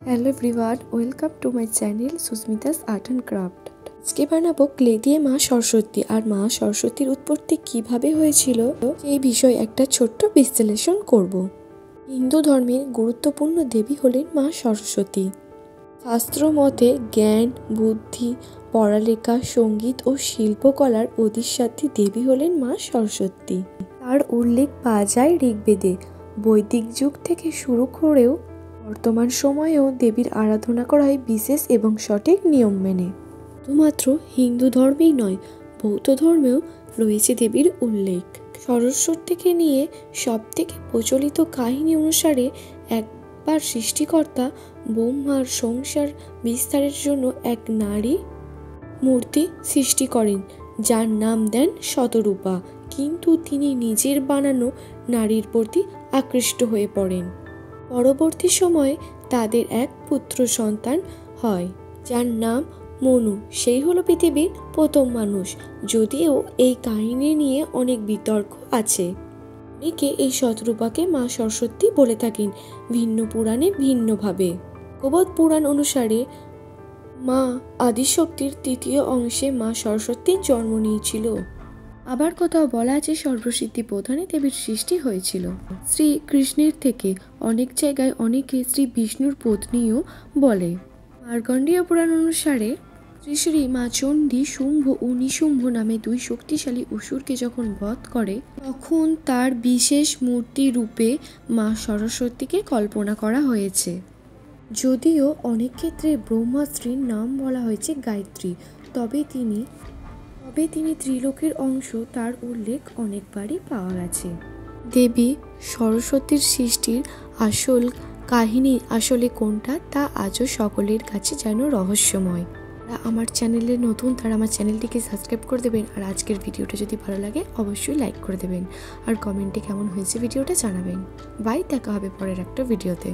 Hello everyone, welcome to my channel Susmita's art and craft. আজকে বানাবো clay দিয়ে মা সরস্বতী। আর মা সরস্বতীর উৎপত্তি কিভাবে হয়েছিল এই বিষয়ে একটা ছোট্ট বিশ্লেষণ করব। হিন্দু ধর্মের গুরুত্বপূর্ণ দেবী হলেন মা সরস্বতী। শাস্ত্র মতে জ্ঞান, বুদ্ধি, পড়ালেখা, সঙ্গীত ও শিল্পকলার অধিষ্ঠাত্রী দেবী হলেন মা সরস্বতী। তার উল্লেখ পাওয়া যায় ঋগ্বেদে। বৈদিক যুগ থেকে শুরু করেও বর্তমান সময়েও দেবীর আরাধনা করা হয় বিশেষ এবং সঠিক নিয়ম মেনে। শুধুমাত্র হিন্দু ধর্মেই নয়, বৌদ্ধ ধর্মেও রয়েছে দেবীর উল্লেখ। সরস্বতীকে নিয়ে সবথেকে প্রচলিত কাহিনী অনুসারে একবার সৃষ্টিকর্তা ব্রহ্মার সংসার বিস্তারের জন্য এক নারী মূর্তি সৃষ্টি করেন, যার নাম দেন শতরূপা। কিন্তু তিনি নিজের বানানো নারীর প্রতি আকৃষ্ট হয়ে পড়েন। পরবর্তী সময়ে তাদের এক পুত্র সন্তান হয়, যার নাম মনু। সেই হলো পৃথিবীর প্রথম মানুষ। যদিও এই কাহিনী নিয়ে অনেক বিতর্ক আছে। অনেকে এই শতরূপাকে মা সরস্বতী বলে থাকেন, ভিন্ন পুরাণে ভিন্নভাবে। ভাগবত পুরাণ অনুসারে মা আদিশক্তির তৃতীয় অংশে মা সরস্বতীর জন্ম নিয়েছিল। আবার কোথাও বলা আছে সর্বসিদ্ধি প্রধানে দেবীর সৃষ্টি হয়েছিল শ্রী কৃষ্ণের থেকে। অনেক জায়গায় অনেকে শ্রী বিষ্ণুর পত্নীও বলে। মার্কণ্ডেয় পুরাণ অনুসারে শ্রী শ্রী মা চণ্ডী শুম্ভ ও নিশুম্ভ নামে দুই শক্তিশালী অসুরকে যখন বধ করে, তখন তার বিশেষ মূর্তি রূপে মা সরস্বতীকে কল্পনা করা হয়েছে। যদিও অনেক ক্ষেত্রে ব্রহ্মাস্ত্রীর নাম বলা হয়েছে গায়ত্রী, তবে তিনি ত্রিলোকের অংশ, তার উল্লেখ অনেকবারই পাওয়া গেছে। দেবী সরস্বতীর সৃষ্টির আসল কাহিনী আসলে কোনটা তা আজও সকলের কাছে যেন রহস্যময়। আমার চ্যানেলে নতুন, তারা আমার চ্যানেলটিকে সাবস্ক্রাইব করে দেবেন। আর আজকের ভিডিওটা যদি ভালো লাগে অবশ্যই লাইক করে দেবেন, আর কমেন্টে কেমন হয়েছে ভিডিওটা জানাবেন। বাই, দেখা হবে পরের একটা ভিডিওতে।